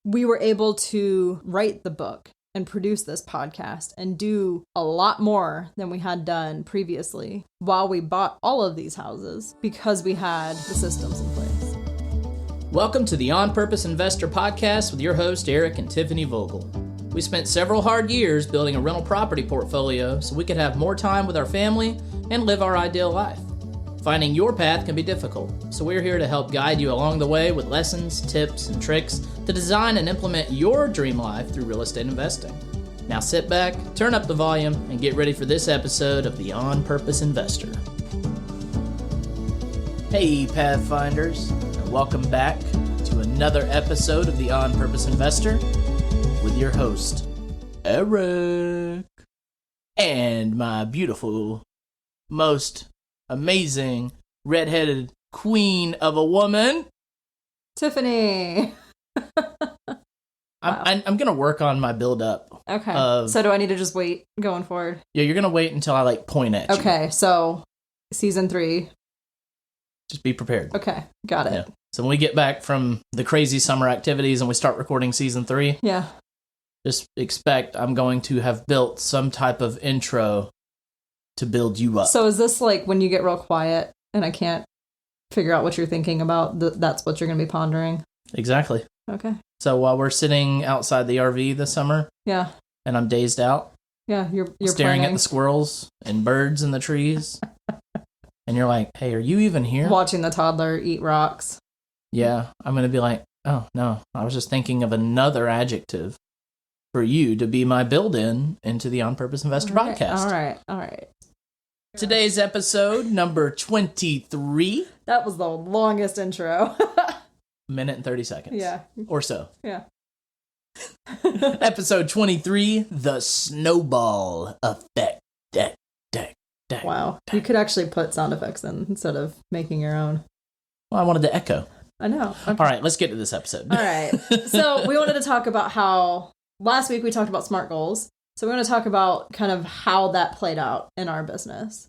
we were able to write the book and produce this podcast and do a lot more than we had done previously while we bought all of these houses because we had the systems in place. Welcome to the On Purpose Investor podcast with your host, Eric and Tiffany Vogel. We spent several hard years building a rental property portfolio so we could have more time with our family and live our ideal life. Finding your path can be difficult, so we're here to help guide you along the way with lessons, tips, and tricks to design and implement your dream life through real estate investing. Now sit back, turn up the volume, and get ready for this episode of the On Purpose Investor. Hey, Pathfinders, and welcome back to another episode of the On Purpose Investor with your host, Eric, and my beautiful, most amazing, redheaded queen of a woman, Tiffany. I'm going to work on my build-up. Okay. So do I need to just wait going forward? Yeah, you're going to wait until I, point at you. Okay, so season 3. Just be prepared. Okay, got it. Yeah. So when we get back from the crazy summer activities and we start recording season 3, yeah, just expect I'm going to have built some type of intro to build you up. So is this like when you get real quiet and I can't figure out what you're thinking about, that's what you're going to be pondering? Exactly. Okay. So while we're sitting outside the RV this summer, yeah, and I'm dazed out, yeah, you're staring planning. at the squirrels and birds in the trees, and you're like, hey, are you even here? Watching the toddler eat rocks. Yeah, I'm going to be like, oh, no, I was just thinking of another adjective for you to be my build-in into the On Purpose Investor podcast. All right. Today's episode, number 23. That was the longest intro. Minute and 30 seconds. Yeah. Or so. Yeah. Episode 23, The Snowball Effect. Wow. You could actually put sound effects in instead of making your own. Well, I wanted to echo. I know. Okay. All right, let's get to this episode. All right. So we wanted to talk about how last week we talked about SMART goals. So we're going to talk about kind of how that played out in our business.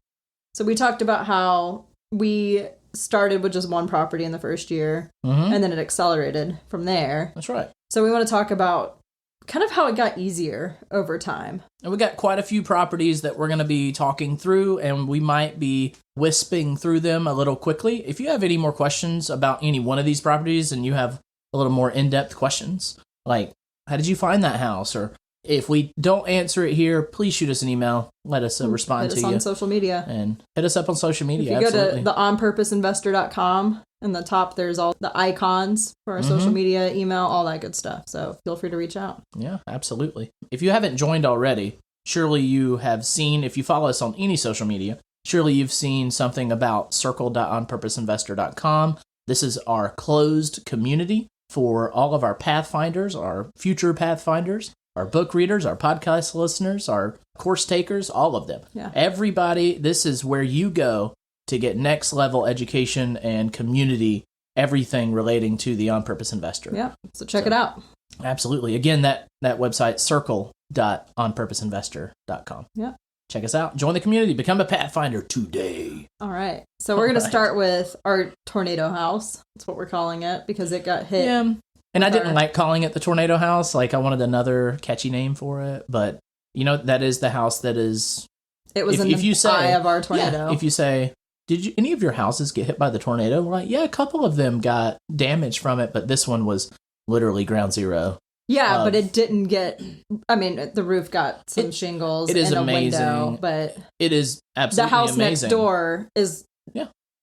So we talked about how we started with just one property in the first year, and then it accelerated from there. That's right. So we want to talk about kind of how it got easier over time. And we got quite a few properties that we're going to be talking through, and we might be wisping through them a little quickly. If you have any more questions about any one of these properties and you have a little more in-depth questions, like, how did you find that house? Or if we don't answer it here, please shoot us an email. Let us respond to you. Hit us on social media. And hit us up on social media. If you go to the onpurposeinvestor.com, in the top, there's all the icons for our social media, email, all that good stuff. So feel free to reach out. Yeah, absolutely. If you haven't joined already, surely you have seen, if you follow us on any social media, surely you've seen something about circle.onpurposeinvestor.com. This is our closed community for all of our Pathfinders, our future Pathfinders, our book readers, our podcast listeners, our course takers, all of them. Yeah. Everybody, this is where you go to get next level education and community, everything relating to the On Purpose Investor. Yeah, so check it out. Absolutely. Again, that website, circle.onpurposeinvestor.com. Yeah. Check us out. Join the community. Become a Pathfinder today. All right. So we're going to start with our tornado house. That's what we're calling it because it got hit. Yeah. And I didn't like calling it the tornado house. Like, I wanted another catchy name for it. But, that is the house that is... It was in the eye of our tornado. Yeah, if you say, did any of your houses get hit by the tornado? We're like, yeah, a couple of them got damaged from it, but this one was literally ground zero. Yeah, but it didn't get... I mean, the roof got some shingles and amazing. A window, but... It is absolutely the house amazing. next door is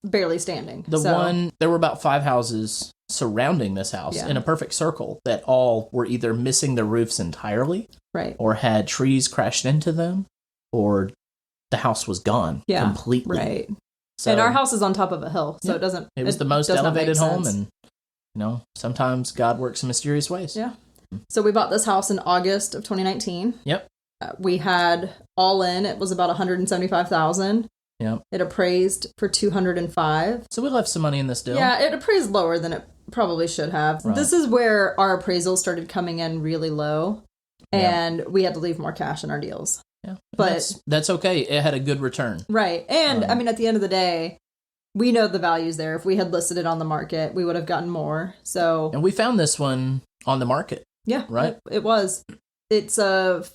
barely standing. There were about 5 houses surrounding this house in a perfect circle that all were either missing their roofs entirely, right, or had trees crashed into them, or the house was gone completely. Right. So, and our house is on top of a hill, so it doesn't... It was the most elevated home, and sometimes God works in mysterious ways. Yeah. So we bought this house in August of 2019. Yep. We had all in, it was about $175,000. Yep. It appraised for $205,000. So we left some money in this deal. Yeah, it appraised lower than it probably should have. Right. This is where our appraisals started coming in really low, and we had to leave more cash in our deals. Yeah, but that's okay. It had a good return. Right. And I mean, at the end of the day, we know the value's there. If we had listed it on the market, we would have gotten more. So, and we found this one on the market. Yeah. Right? It was. It's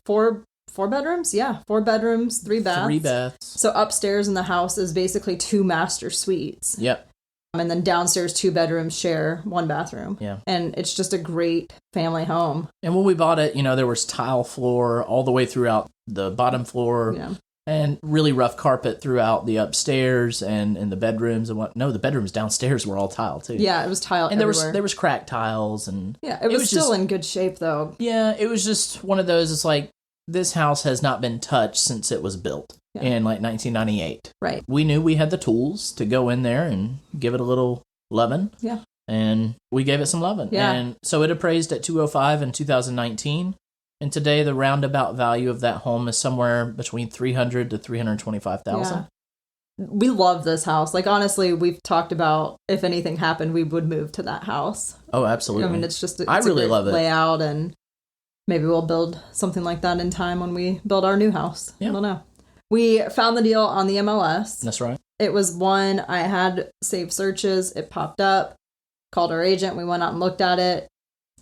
four bedrooms. Yeah. 4 bedrooms, 3 baths. 3 baths. So upstairs in the house is basically 2 master suites. Yep. And then downstairs, 2 bedrooms share 1 bathroom. Yeah. And it's just a great family home. And when we bought it, there was tile floor all the way throughout the bottom floor. Yeah. And really rough carpet throughout the upstairs and in the bedrooms and what. No, the bedrooms downstairs were all tile too. Yeah, it was tile and everywhere. there was cracked tiles and yeah, it was still in good shape though. Yeah, it was just one of those. It's like this house has not been touched since it was built in like 1998. Right. We knew we had the tools to go in there and give it a little loving. Yeah. And we gave it some loving. Yeah. And so it appraised at $205 in 2019. And today, the roundabout value of that home is somewhere between $300,000 to $325,000. Yeah. We love this house. Like, honestly, we've talked about if anything happened, we would move to that house. Oh, absolutely. I mean, it's just I really love it. Layout, and maybe we'll build something like that in time when we build our new house. Yeah. I don't know. We found the deal on the MLS. That's right. It was one I had saved searches. It popped up. Called our agent. We went out and looked at it.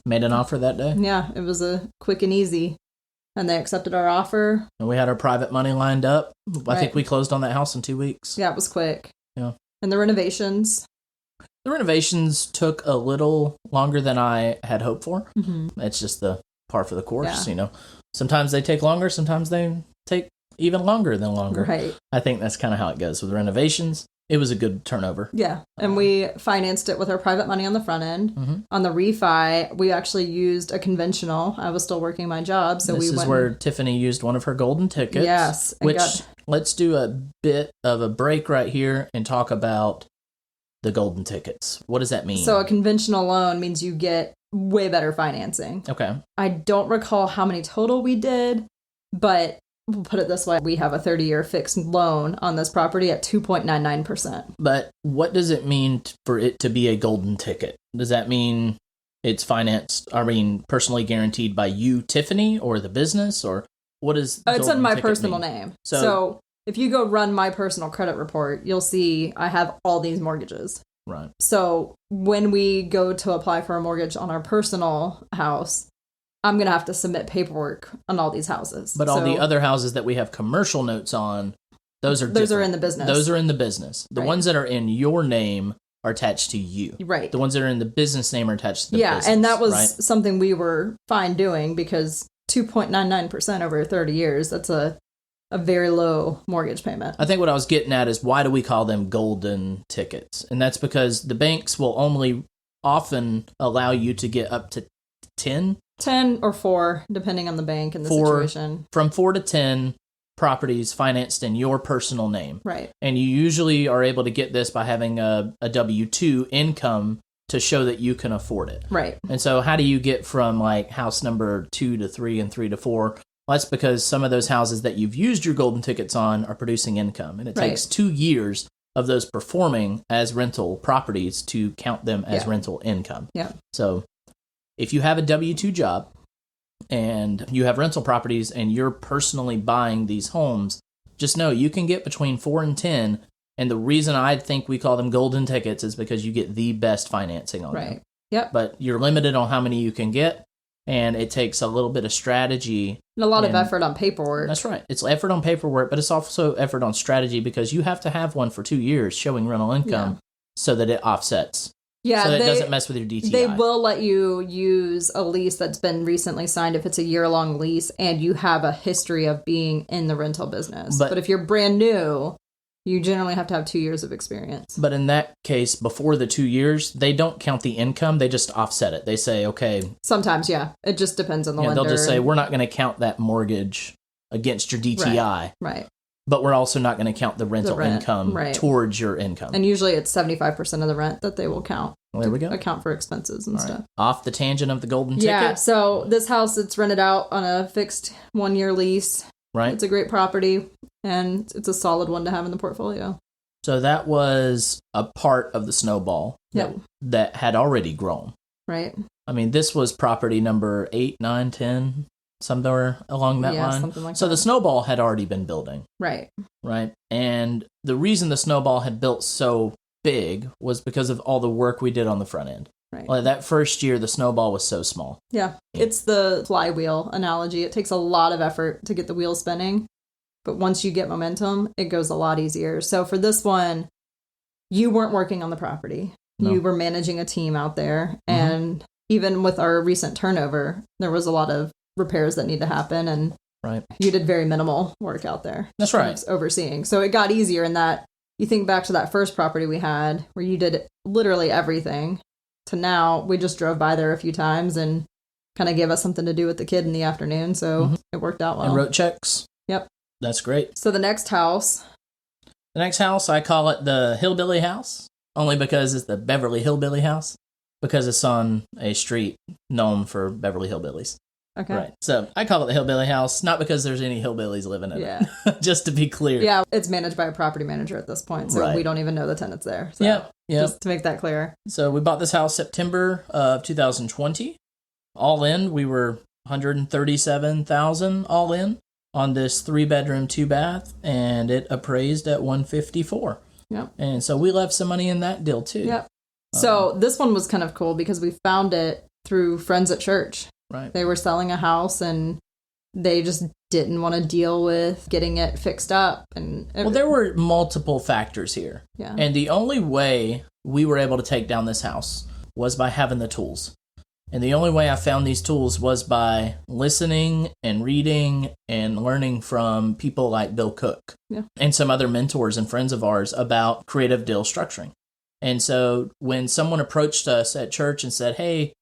Made an offer that day? Yeah, it was a quick and easy. And they accepted our offer. And we had our private money lined up. I think we closed on that house in 2 weeks. Yeah, it was quick. Yeah. And the renovations? The renovations took a little longer than I had hoped for. Mm-hmm. It's just the par for the course, Sometimes they take longer, sometimes they take even longer than longer. Right. I think that's kind of how it goes with renovations. It was a good turnover. Yeah. And we financed it with our private money on the front end. Mm-hmm. On the refi, we actually used a conventional. I was still working my job. So this is where Tiffany used one of her golden tickets. Yes. Let's do a bit of a break right here and talk about the golden tickets. What does that mean? So a conventional loan means you get way better financing. Okay. I don't recall how many total we did, but we'll put it this way. We have a 30-year fixed loan on this property at 2.99%. But what does it mean for it to be a golden ticket? Does that mean it's financed, personally guaranteed by you, Tiffany, or the business? Or what is it's in my personal name. So if you go run my personal credit report, you'll see I have all these mortgages. Right. So when we go to apply for a mortgage on our personal house, I'm going to have to submit paperwork on all these houses. But all the other houses that we have commercial notes on, those are in the business. Those are in the business. The ones that are in your name are attached to you. Right. The ones that are in the business name are attached to the business. Yeah, and that was something we were fine doing because 2.99% over 30 years, that's a very low mortgage payment. I think what I was getting at is why do we call them golden tickets? And that's because the banks will only often allow you to get up to 10 or 4, depending on the bank and the situation. From 4 to 10 properties financed in your personal name. Right. And you usually are able to get this by having a W-2 income to show that you can afford it. Right. And so how do you get from like house number 2 to 3 and 3 to 4? Well, that's because some of those houses that you've used your golden tickets on are producing income. And it takes 2 years of those performing as rental properties to count them as rental income. Yeah. So if you have a W-2 job and you have rental properties and you're personally buying these homes, just know you can get between 4 and 10. And the reason I think we call them golden tickets is because you get the best financing on them. Right. Yep. But you're limited on how many you can get. And it takes a little bit of strategy. And a lot of effort on paperwork. That's right. It's effort on paperwork, but it's also effort on strategy because you have to have one for 2 years showing rental income so that it offsets. Yeah, so that it doesn't mess with your DTI. They will let you use a lease that's been recently signed if it's a year-long lease and you have a history of being in the rental business. But if you're brand new, you generally have to have 2 years of experience. But in that case, before the 2 years, they don't count the income. They just offset it. They say, okay. Sometimes, yeah. It just depends on the lender. They'll just say, we're not going to count that mortgage against your DTI. Right. But we're also not going to count the rental income towards your income. And usually it's 75% of the rent that they will count. Well, there we go. Account for expenses and stuff. Off the tangent of the golden ticket. Yeah, so this house, it's rented out on a fixed 1-year lease. Right. It's a great property, and it's a solid one to have in the portfolio. So that was a part of the Snowball that had already grown. Right. I mean, this was property number 8, 9, 10, somewhere along that line. Something like so that. The Snowball had already been building. Right. Right. And the reason the Snowball had built so big was because of all the work we did on the front end. Right. Well, that first year, the snowball was so small. Yeah. It's the flywheel analogy. It takes a lot of effort to get the wheel spinning. But once you get momentum, it goes a lot easier. So for this one, you weren't working on the property. No. You were managing a team out there. Mm-hmm. And even with our recent turnover, there was a lot of repairs that need to happen. And you did very minimal work out there. That's right. Overseeing. So it got easier in that you think back to that first property we had where you did literally everything. To now, we just drove by there a few times and kind of gave us something to do with the kid in the afternoon. So it worked out well. And wrote checks. Yep. That's great. So the next house, I call it the Hillbilly House, only because it's the Beverly Hillbilly House, because it's on a street known for Beverly Hillbillies. Okay. Right. So I call it the Hillbilly House, not because there's any hillbillies living in it. Just to be clear. Yeah, it's managed by a property manager at this point, so we don't even know the tenants there. So yeah. Just to make that clear. So we bought this house September of 2020. All in, we were $137,000 all in on this 3-bedroom, 2-bath, and it appraised at $154,000. Yep. And so we left some money in that deal too. Yep. So this one was kind of cool because we found it through friends at church. Right. They were selling a house and they just didn't want to deal with getting it fixed up. Well, there were multiple factors here. Yeah. And the only way we were able to take down this house was by having the tools. And the only way I found these tools was by listening and reading and learning from people like Bill Cook and some other mentors and friends of ours about creative deal structuring. And so when someone approached us at church and said, hey,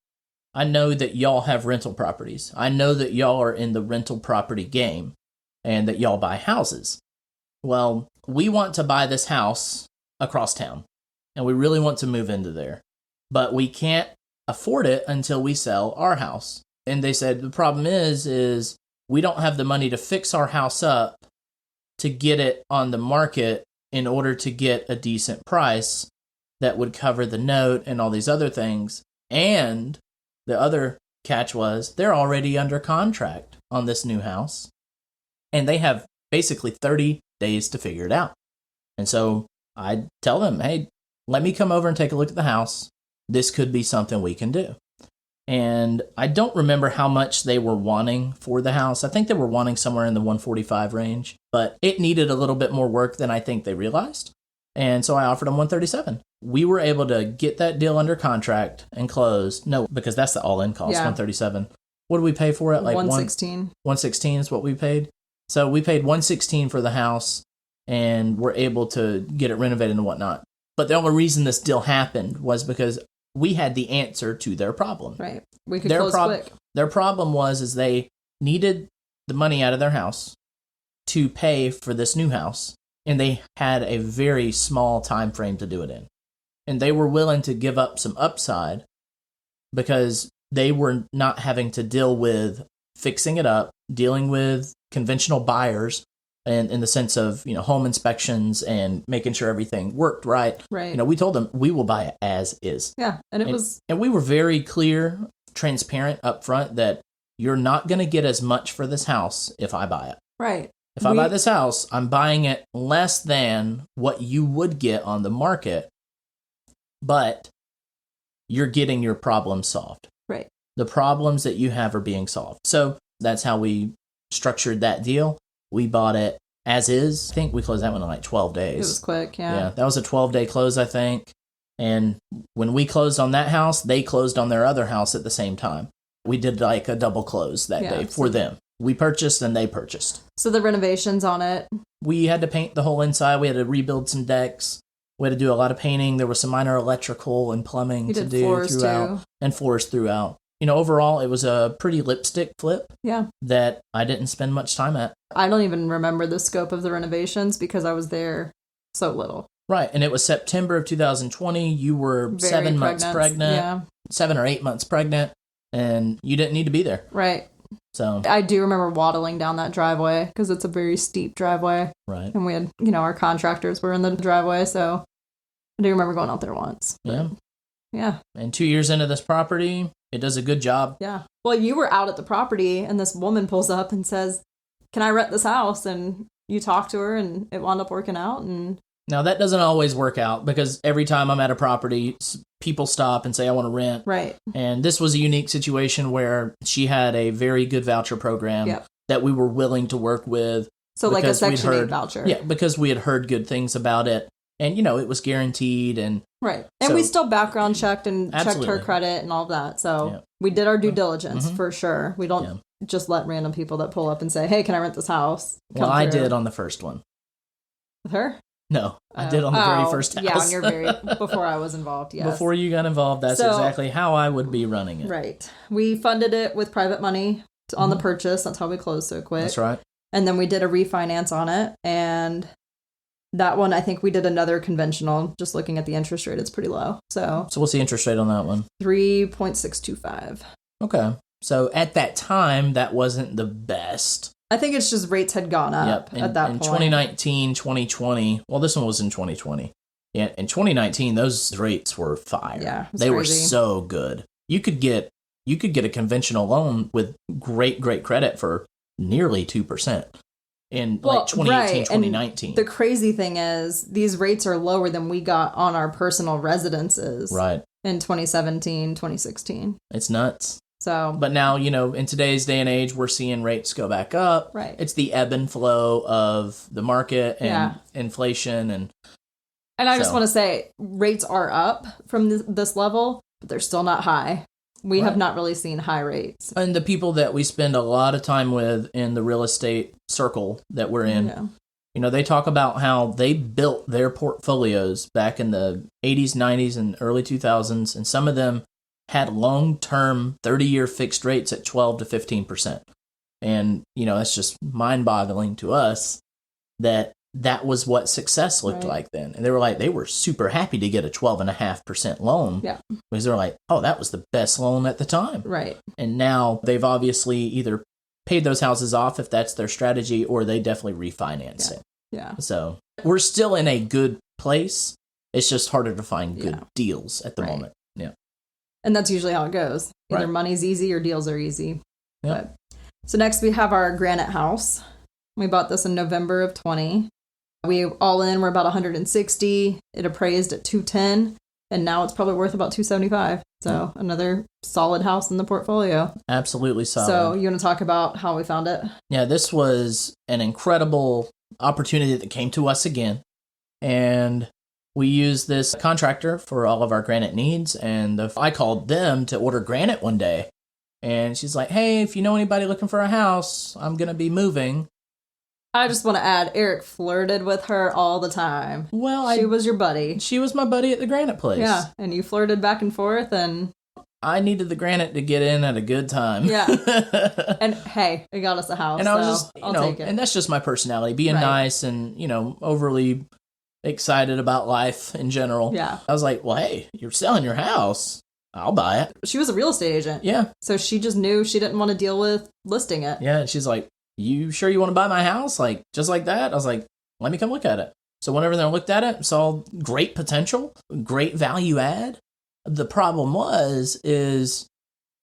I know that y'all have rental properties. I know that y'all are in the rental property game and that y'all buy houses. Well, we want to buy this house across town and we really want to move into there, but we can't afford it until we sell our house. And they said, the problem is we don't have the money to fix our house up to get it on the market in order to get a decent price that would cover the note and all these other things. And the other catch was they're already under contract on this new house and they have basically 30 days to figure it out. And so I tell them, hey, let me come over and take a look at the house. This could be something we can do. And I don't remember how much they were wanting for the house. I think they were wanting somewhere in the 145 range, but it needed a little bit more work than I think they realized. And so I offered them 137. We were able to get that deal under contract and closed. No, because that's the all-in cost, 137. What did we pay for it? Like 116. 116 is what we paid. So we paid 116 for the house and were able to get it renovated and whatnot. But the only reason this deal happened was because we had the answer to their problem. Right. We could close quick. Their problem was they needed the money out of their house to pay for this new house. And they had a very small time frame to do it in. And they were willing to give up some upside because they were not having to deal with fixing it up, dealing with conventional buyers, and in the sense of, home inspections and making sure everything worked right. Right. We told them we will buy it as is. Yeah. And we were very clear, transparent up front that you're not going to get as much for this house if I buy it. Right. If I buy this house, I'm buying it less than what you would get on the market, but you're getting your problem solved. Right. The problems that you have are being solved. So that's how we structured that deal. We bought it as is. I think we closed that one in like 12 days. It was quick, yeah. Yeah, that was a 12-day close, I think. And when we closed on that house, they closed on their other house at the same time. We did like a double close that day for them. We purchased and they purchased. So the renovations on it? We had to paint the whole inside. We had to rebuild some decks. We had to do a lot of painting. There was some minor electrical and plumbing to do throughout. And floors throughout. Overall, it was a pretty lipstick flip. Yeah. That I didn't spend much time at. I don't even remember the scope of the renovations because I was there so little. Right. And it was September of 2020. You were 7 months pregnant. Yeah. 7 or 8 months pregnant. And you didn't need to be there. Right. So I do remember waddling down that driveway because it's a very steep driveway. Right. And we had, our contractors were in the driveway. So I do remember going out there once. Yeah. Yeah. And 2 years into this property, it does a good job. Yeah. Well, you were out at the property and this woman pulls up and says, can I rent this house? And you talk to her and it wound up working out. And Now, that doesn't always work out because every time I'm at a property, people stop and say, I want to rent. Right. And this was a unique situation where she had a very good voucher program that we were willing to work with. So like a Section 8 voucher. Yeah, because we had heard good things about it. And, it was guaranteed. And right. And we still background checked and checked her credit and all of that. So we did our due diligence for sure. We don't just let random people that pull up and say, hey, can I rent this house? Well, I did on the first one. With her? No, I did on the very first house. Yeah, on your before I was involved, yes. Before you got involved, that's exactly how I would be running it. Right. We funded it with private money on the purchase. That's how we closed so quick. That's right. And then we did a refinance on it. And that one, I think we did another conventional. Just looking at the interest rate, it's pretty low. So what's the interest rate on that one? 3.625. Okay. So at that time, that wasn't the best. I think it's just rates had gone up at that point. In 2019, 2020, well, this one was in 2020. Yeah, in 2019, those rates were fire. Yeah, they were so good. You could get a conventional loan with great credit for nearly 2% in 2018, 2019. And the crazy thing is, these rates are lower than we got on our personal residences. Right. In 2017, 2016. It's nuts. So, but now, in today's day and age, we're seeing rates go back up. Right. It's the ebb and flow of the market and inflation. And I just want to say rates are up from this level, but they're still not high. We have not really seen high rates. And the people that we spend a lot of time with in the real estate circle that we're in, they talk about how they built their portfolios back in the 80s, 90s, and early 2000s. And some of them had long-term 30-year fixed rates at 12 to 15%. And, that's just mind-boggling to us that was what success looked like then. And they were super happy to get a 12.5% loan. Yeah. Because they're like, oh, that was the best loan at the time. Right. And now they've obviously either paid those houses off if that's their strategy, or they definitely refinance it. Yeah. So we're still in a good place. It's just harder to find good deals at the moment. Yeah. And that's usually how it goes. Either money's easy or deals are easy. Yep. So next we have our granite house. We bought this in November of 20. We all in, we're about 160. It appraised at 210, and now it's probably worth about 275. So another solid house in the portfolio. Absolutely solid. So you want to talk about how we found it? Yeah, this was an incredible opportunity that came to us again. And we used this contractor for all of our granite needs, and I called them to order granite one day. And she's like, hey, if you know anybody looking for a house, I'm going to be moving. I just want to add, Eric flirted with her all the time. Well, she was your buddy. She was my buddy at the granite place. Yeah, and you flirted back and forth, and I needed the granite to get in at a good time. Yeah. And hey, it got us a house. And I was just, I'll take it. And that's just my personality, being nice and, overly excited about life in general. Yeah. I was like, well, hey, you're selling your house. I'll buy it. She was a real estate agent. Yeah. So she just knew she didn't want to deal with listing it. Yeah. And she's like, you sure you want to buy my house? Like, just like that? I was like, let me come look at it. So whenever they looked at it, saw great potential, great value add. The problem is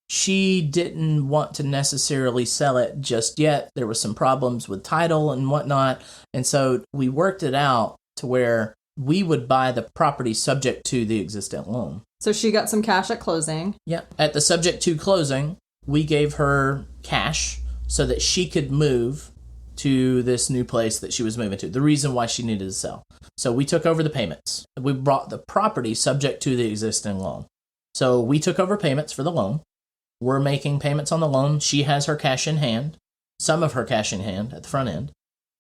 she didn't want to necessarily sell it just yet. There was some problems with title and whatnot. And so we worked it out to where we would buy the property subject to the existing loan. So she got some cash at closing. Yeah. At the subject to closing, we gave her cash so that she could move to this new place that she was moving to. The reason why she needed to sell. So we took over the payments. We brought the property subject to the existing loan. So we took over payments for the loan. We're making payments on the loan. She has her cash in hand, some of her cash in hand at the front end.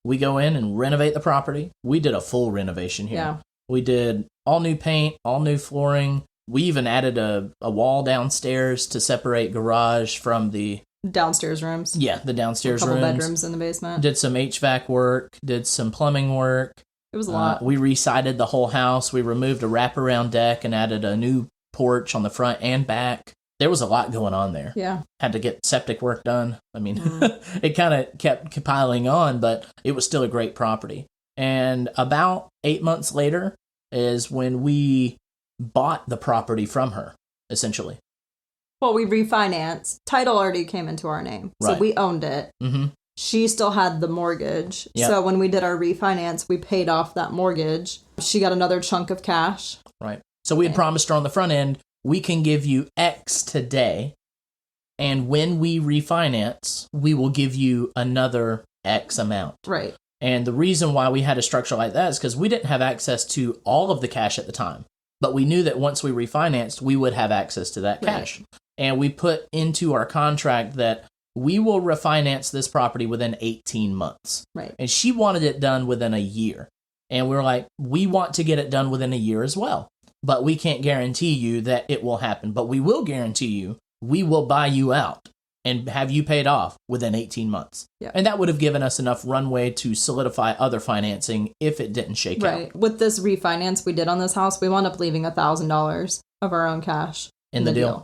We go in and renovate the property. We did a full renovation here. Yeah. We did all new paint, all new flooring. We even added a wall downstairs to separate garage from the downstairs rooms. Yeah, the downstairs rooms. A couple bedrooms in the basement. Did some HVAC work, did some plumbing work. It was a lot. We re-sided the whole house. We removed a wraparound deck and added a new porch on the front and back. There was a lot going on there. Yeah. Had to get septic work done. I mean, it kind of kept piling on, but it was still a great property. And about 8 months later is when we bought the property from her, essentially. Well, we refinanced. Title already came into our name. So we owned it. Mm-hmm. she still had the mortgage. Yep. So when we did our refinance, we paid off that mortgage. She got another chunk of cash. Right. So we had promised her on the front end, we can give you X today. And when we refinance, we will give you another X amount. Right. And the reason why we had a structure like that is because we didn't have access to all of the cash at the time. But we knew that once we refinanced, we would have access to that cash. And we put into our contract that we will refinance this property within 18 months. Right. And she wanted it done within a year. And we were like, we want to get it done within a year as well. But we can't guarantee you that it will happen. But we will guarantee you, we will buy you out and have you paid off within 18 months. Yeah. And that would have given us enough runway to solidify other financing if it didn't shake out. Right. With this refinance we did on this house, we wound up leaving $1,000 of our own cash In the deal.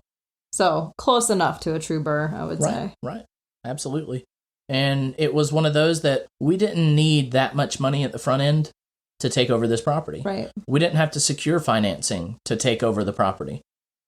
So close enough to a true burr, I would say. Right. Absolutely. And it was one of those that we didn't need that much money at the front end to take over this property. Right. We didn't have to secure financing to take over the property.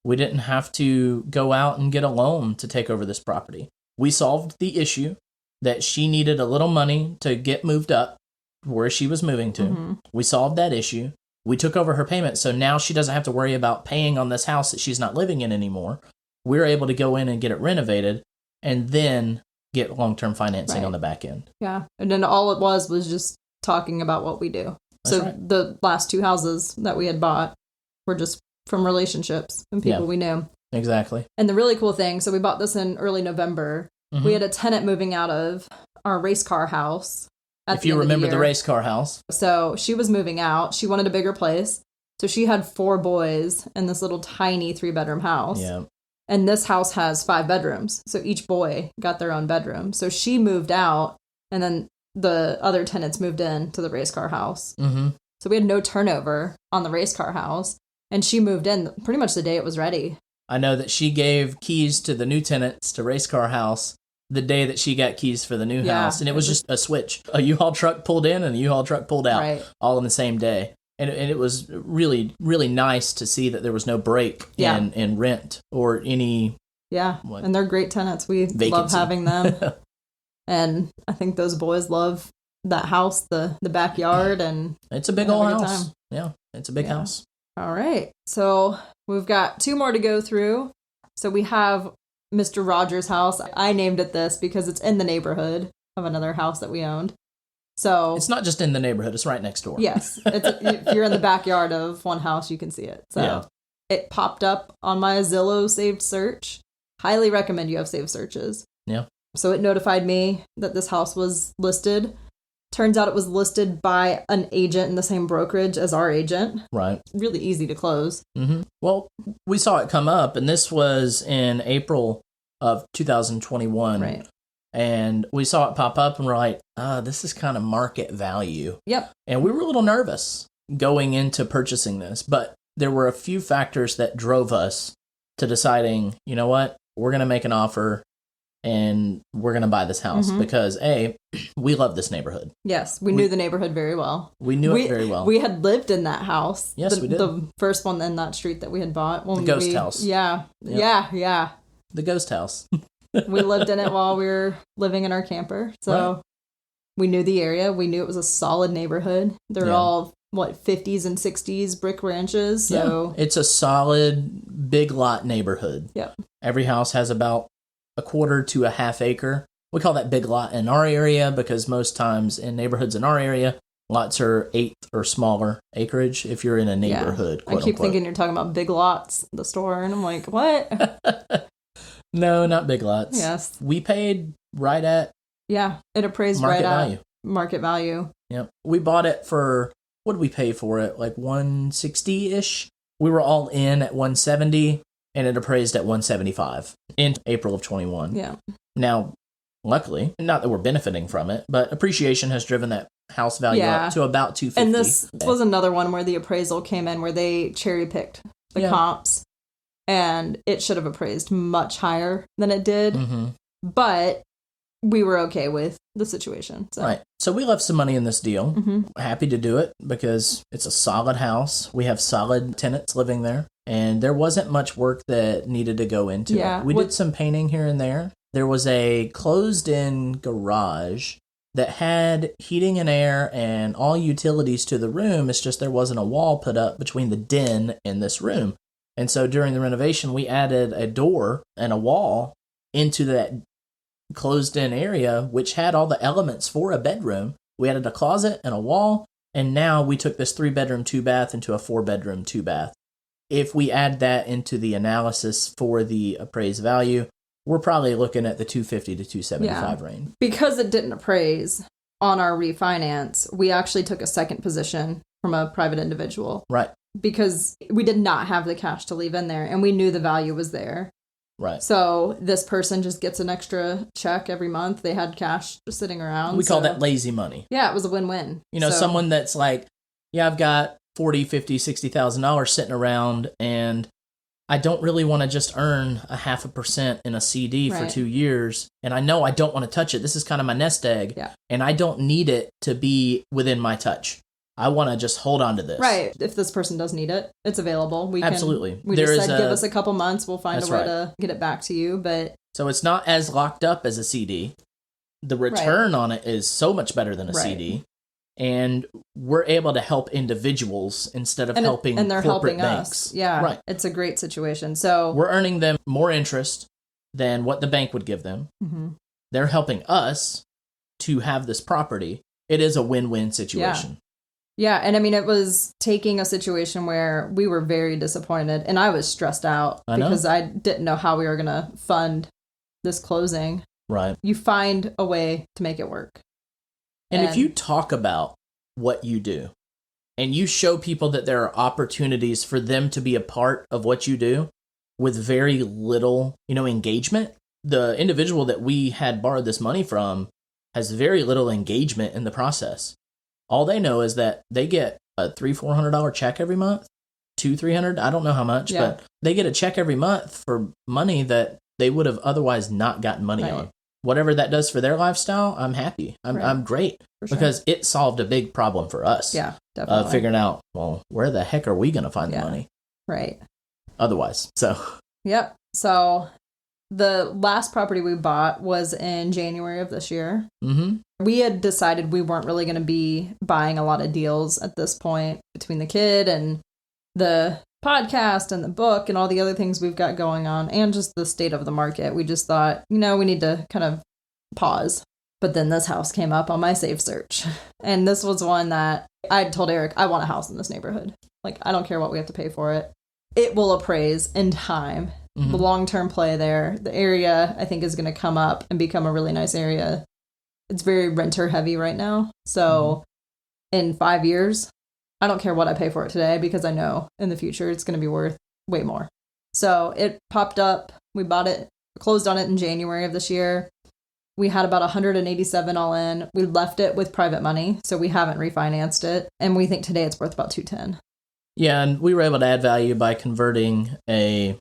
We didn't have to go out and get a loan to take over this property. We solved the issue that she needed a little money to get moved up where she was moving to. Mm-hmm. We solved that issue. We took over her payment, so now she doesn't have to worry about paying on this house that she's not living in anymore. We're able to go in and get it renovated and then get long-term financing on the back end. Yeah. And then all it was just talking about what we do. That's so right. The last 2 houses that we had bought were just from relationships and people we knew. Exactly. And the really cool thing, so we bought this in early November. Mm-hmm. We had a tenant moving out of our race car house. If you remember the race car house. So she was moving out. She wanted a bigger place. So she had 4 boys in this little tiny 3-bedroom house. Yeah. And this house has 5 bedrooms. So each boy got their own bedroom. So she moved out, and then the other tenants moved in to the race car house. Mm-hmm. So we had no turnover on the race car house. And she moved in pretty much the day it was ready. I know that she gave keys to the new tenants to race car house the day that she got keys for the new house. And it was just a switch. A U-Haul truck pulled in and a U-Haul truck pulled out all in the same day. And it was really, really nice to see that there was no break in rent or any... Yeah, and they're great tenants. We love having them. And I think those boys love that house, the backyard. And it's a big old house. Yeah, it's a big house. All right. So we've got 2 more to go through. So we have Mr. Rogers' house. I named it this because it's in the neighborhood of another house that we owned. So it's not just in the neighborhood, it's right next door. Yes. If you're in the backyard of one house, you can see it. So it popped up on my Zillow saved search. Highly recommend you have saved searches. Yeah. So it notified me that this house was listed. Turns out it was listed by an agent in the same brokerage as our agent. Right. Really easy to close. Mm-hmm. Well, we saw it come up, and this was in April of 2021. Right. And we saw it pop up, and we're like, this is kind of market value. Yep. And we were a little nervous going into purchasing this, but there were a few factors that drove us to deciding, you know what, we're going to make an offer. And we're going to buy this house because, A, we love this neighborhood. Yes, we knew the neighborhood very well. We knew it very well. We had lived in that house. Yes, we did. The first one in that street that we had bought. The ghost house. Yeah, Yep. yeah. The ghost house. We lived in it while we were living in our camper. So we knew the area. We knew it was a solid neighborhood. They're all, 50s and 60s brick ranches. So it's a solid, big lot neighborhood. Yep. Every house has about a quarter to a half acre. We call that big lot in our area because most times in neighborhoods in our area, lots are 8 or smaller acreage if you're in a neighborhood, quote I keep unquote. thinking you're talking about Big Lots, the store, and I'm like, what? No, not Big Lots. Yes. We paid right at it appraised market right value. at market value. Yep. We bought it for, what did we pay for it? Like $160-ish? We were all in at $170. And it appraised at $175 in April of 21. Yeah. Now, luckily, not that we're benefiting from it, but appreciation has driven that house value up to about $250. And this was another one where the appraisal came in where they cherry picked the comps, and it should have appraised much higher than it did. Mm-hmm. But we were okay with the situation. So. Right. So we left some money in this deal. Mm-hmm. Happy to do it because it's a solid house. We have solid tenants living there. And there wasn't much work that needed to go into it. We did some painting here and there. there was a closed-in garage that had heating and air and all utilities to the room. It's just there wasn't a wall put up between the den and this room. And so during the renovation, we added a door and a wall into that closed-in area, which had all the elements for a bedroom. We added a closet and a wall, and now we took this 3-bedroom, 2-bath into a 4-bedroom, 2-bath. If we add that into the analysis for the appraised value, we're probably looking at the 250 to 275 range. Because it didn't appraise on our refinance, we actually took a second position from a private individual. Right. Because we did not have the cash to leave in there, and we knew the value was there. Right. So this person just gets an extra check every month. They had cash just sitting around. We call that lazy money. Yeah, it was a win-win. Someone that's like, yeah, I've got $40,000, $50,000, $60,000 sitting around, and I don't really want to just earn 0.5% in a CD for 2 years, and I know I don't want to touch it. This is kind of my nest egg, and I don't need it to be within my touch. I want to just hold on to this. Right. If this person does need it, it's available. Absolutely. We just said, give us a couple months. We'll find a way to get it back to you. But so it's not as locked up as a CD. The return on it is so much better than a CD. And we're able to help individuals instead of helping and they're corporate helping banks. Us. Yeah. Right. It's a great situation. So we're earning them more interest than what the bank would give them. Mm-hmm. They're helping us to have this property. It is a win-win situation. Yeah. And I mean, it was taking a situation where we were very disappointed and I was stressed out because I didn't know how we were going to fund this closing. Right. You find a way to make it work. And if you talk about what you do and you show people that there are opportunities for them to be a part of what you do with very little, engagement, the individual that we had borrowed this money from has very little engagement in the process. All they know is that they get a $300-$400 check every month, $200-$300. I don't know how much, but they get a check every month for money that they would have otherwise not gotten money on. Whatever that does for their lifestyle, I'm happy. I'm great because it solved a big problem for us. Yeah, definitely. Figuring out, well, where the heck are we going to find the money? Right. Otherwise, so. Yep. So the last property we bought was in January of this year. Mm-hmm. We had decided we weren't really going to be buying a lot of deals at this point between the kid and the podcast and the book and all the other things we've got going on and just the state of the market. We just thought, we need to kind of pause. But then this house came up on my save search. And this was one that I told Eric, I want a house in this neighborhood. Like, I don't care what we have to pay for it. It will appraise in time. Mm-hmm. The long-term play there. The area, I think, is going to come up and become a really nice area. It's very renter heavy right now. So in 5 years, I don't care what I pay for it today because I know in the future it's going to be worth way more. So it popped up. We bought it, closed on it in January of this year. We had about 187 all in. We left it with private money, so we haven't refinanced it. And we think today it's worth about 210. Yeah, and we were able to add value by converting a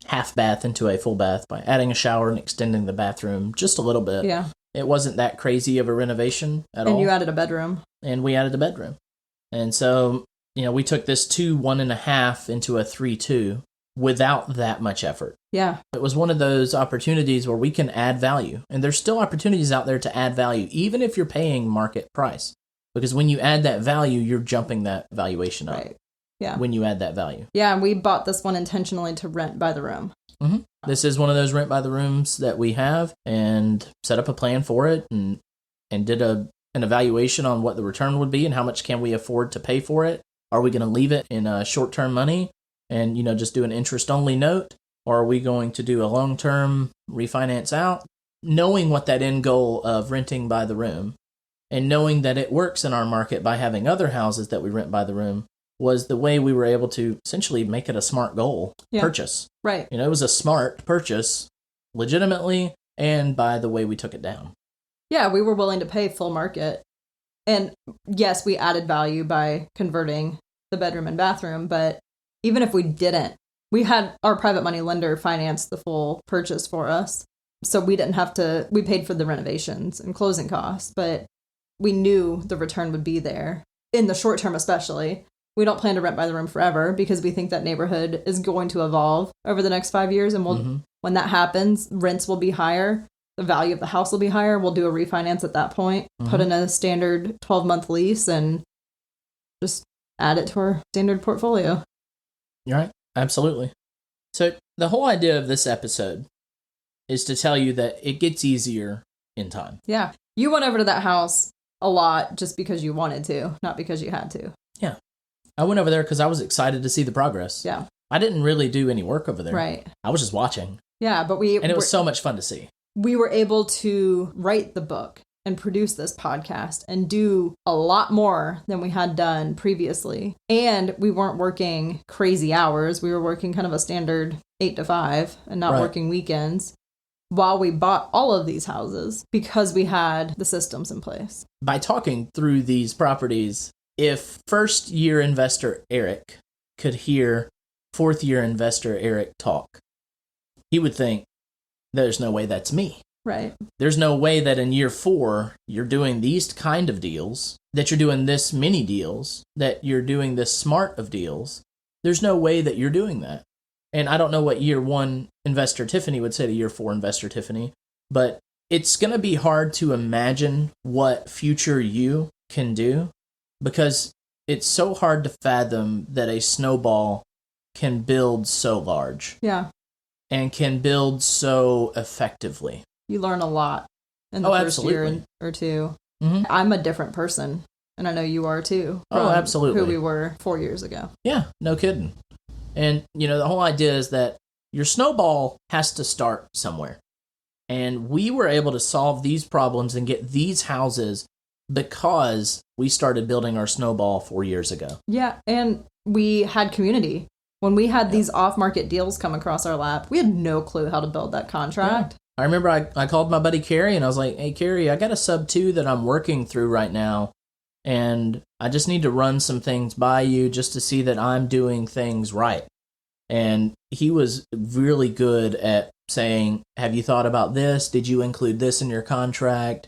half bath into a full bath by adding a shower and extending the bathroom just a little bit. Yeah. It wasn't that crazy of a renovation at all. And you added a bedroom. And we added a bedroom. And so, we took this 2.1.5 into a 3.2 without that much effort. Yeah. It was one of those opportunities where we can add value. And there's still opportunities out there to add value, even if you're paying market price. Because when you add that value, you're jumping that valuation up. Right. Yeah. When you add that value. Yeah, and we bought this one intentionally to rent by the room. Mm-hmm. This is one of those rent by the rooms that we have and set up a plan for it and did an evaluation on what the return would be and how much can we afford to pay for it. Are we going to leave it in short-term money and, just do an interest-only note? Or are we going to do a long-term refinance out? Knowing what that end goal of renting by the room and knowing that it works in our market by having other houses that we rent by the room was the way we were able to essentially make it a smart goal purchase. Right. It was a smart purchase legitimately and by the way we took it down. Yeah, we were willing to pay full market. And yes, we added value by converting the bedroom and bathroom, but even if we didn't, we had our private money lender finance the full purchase for us. So we didn't have to, we paid for the renovations and closing costs, but we knew the return would be there in the short term, especially. We don't plan to rent by the room forever because we think that neighborhood is going to evolve over the next 5 years and we'll When that happens, rents will be higher. The value of the house will be higher. We'll do a refinance at that point, put in a standard 12-month lease, and just add it to our standard portfolio. You're right. Absolutely. So the whole idea of this episode is to tell you that it gets easier in time. Yeah. You went over to that house a lot just because you wanted to, not because you had to. Yeah. I went over there because I was excited to see the progress. Yeah. I didn't really do any work over there. Right. I was just watching. Yeah, but and it was so much fun to see. We were able to write the book and produce this podcast and do a lot more than we had done previously. And we weren't working crazy hours. We were working kind of a standard 8 to 5 and not working weekends while we bought all of these houses because we had the systems in place. By talking through these properties, if first-year investor Eric could hear fourth-year investor Eric talk, he would think, there's no way that's me. Right. There's no way that in year 4, you're doing these kind of deals, that you're doing this many deals, that you're doing this smart of deals. There's no way that you're doing that. And I don't know what year 1 investor Tiffany would say to year 4 investor Tiffany, but it's going to be hard to imagine what future you can do because it's so hard to fathom that a snowball can build so large. Yeah. And can build so effectively. You learn a lot in the first year or two. Mm-hmm. I'm a different person, and I know you are too. Oh, absolutely. Who we were 4 years ago. Yeah, no kidding. And, the whole idea is that your snowball has to start somewhere. And we were able to solve these problems and get these houses because we started building our snowball 4 years ago. Yeah, and we had community. When we had these off-market deals come across our lap, we had no clue how to build that contract. Yeah. I remember I called my buddy Carrie, and I was like, hey, Carrie, I got a sub 2 that I'm working through right now, and I just need to run some things by you just to see that I'm doing things right. And he was really good at saying, have you thought about this? Did you include this in your contract?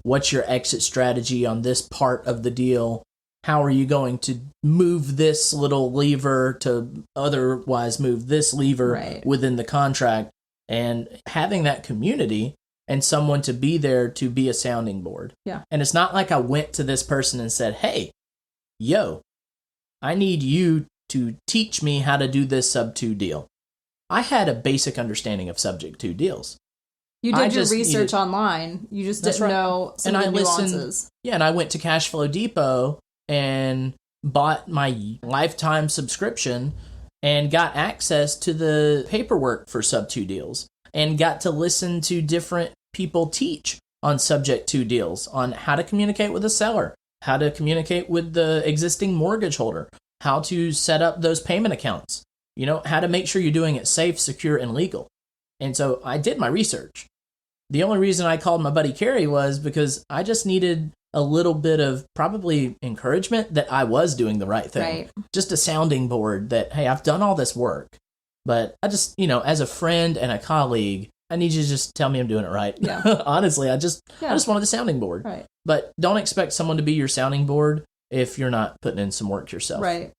What's your exit strategy on this part of the deal? How are you going to move this little lever to otherwise move this lever within the contract? And having that community and someone to be there to be a sounding board. Yeah. And it's not like I went to this person and said, hey, I need you to teach me how to do this sub 2 deal. I had a basic understanding of subject 2 deals. You did your research online. You just didn't know some of the nuances. And I went to Cashflow Depot and bought my lifetime subscription and got access to the paperwork for sub 2 deals and got to listen to different people teach on subject 2 deals, on how to communicate with a seller, how to communicate with the existing mortgage holder, how to set up those payment accounts, how to make sure you're doing it safe, secure, and legal. And so I did my research. The only reason I called my buddy Carrie was because I just needed a little bit of probably encouragement that I was doing the right thing. Right. Just a sounding board that, hey, I've done all this work, but I just, as a friend and a colleague, I need you to just tell me I'm doing it right. Yeah. Honestly, I just wanted the sounding board. Right. But don't expect someone to be your sounding board if you're not putting in some work yourself. Right.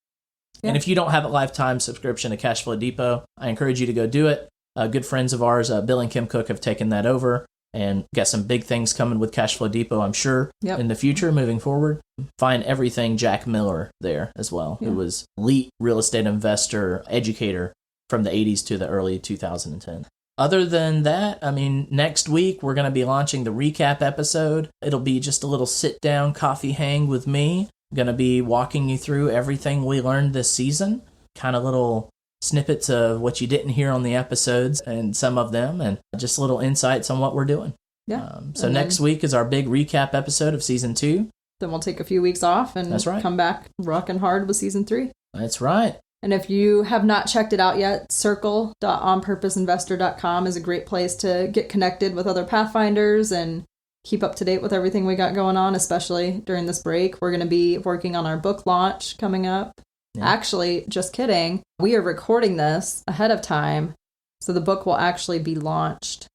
Yeah. And if you don't have a lifetime subscription to Cashflow Depot, I encourage you to go do it. Good friends of ours, Bill and Kim Cook, have taken that over. And got some big things coming with Cashflow Depot, I'm sure, in the future, moving forward. Find everything Jack Miller there as well, who was elite real estate investor, educator from the 80s to the early 2010. Other than that, next week, we're going to be launching the recap episode. It'll be just a little sit-down coffee hang with me. I'm going to be walking you through everything we learned this season, kind of little snippets of what you didn't hear on the episodes and some of them, and just little insights on what we're doing. Yeah. So next week is our big recap episode of season 2. Then we'll take a few weeks off and come back rocking hard with season 3. That's right. And if you have not checked it out yet, circle.onpurposeinvestor.com is a great place to get connected with other Pathfinders and keep up to date with everything we got going on, especially during this break. We're going to be working on our book launch coming up. Yeah. Actually, just kidding. We are recording this ahead of time, so the book will actually be launched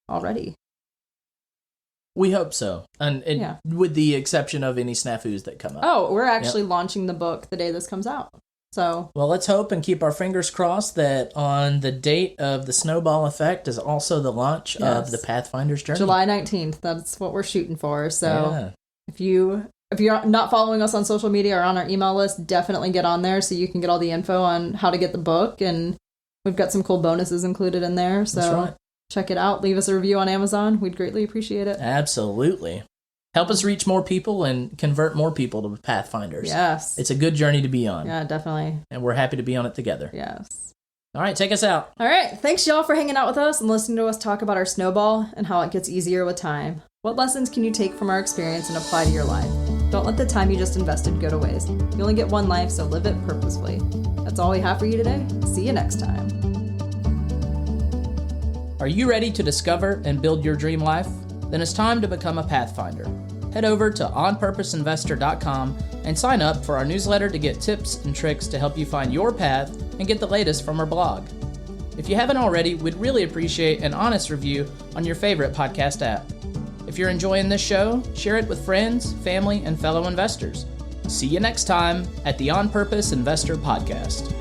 already. We hope so. And with the exception of any snafus that come up. Oh, we're actually launching the book the day this comes out. So, well, let's hope and keep our fingers crossed that on the date of the Snowball Effect is also the launch of the Pathfinders journey. July 19th. That's what we're shooting for. So if you're not following us on social media or on our email list, definitely get on there so you can get all the info on how to get the book. And we've got some cool bonuses included in there. So check it out. Leave us a review on Amazon. We'd greatly appreciate it. Absolutely. Help us reach more people and convert more people to Pathfinders. Yes. It's a good journey to be on. Yeah, definitely. And we're happy to be on it together. Yes. All right, take us out. All right. Thanks, y'all, for hanging out with us and listening to us talk about our snowball and how it gets easier with time. What lessons can you take from our experience and apply to your life? Don't let the time you just invested go to waste. You only get one life, so live it purposefully. That's all we have for you today. See you next time. Are you ready to discover and build your dream life? Then it's time to become a Pathfinder. Head over to onpurposeinvestor.com and sign up for our newsletter to get tips and tricks to help you find your path and get the latest from our blog. If you haven't already, we'd really appreciate an honest review on your favorite podcast app. If you're enjoying this show, share it with friends, family, and fellow investors. See you next time at the On Purpose Investor Podcast.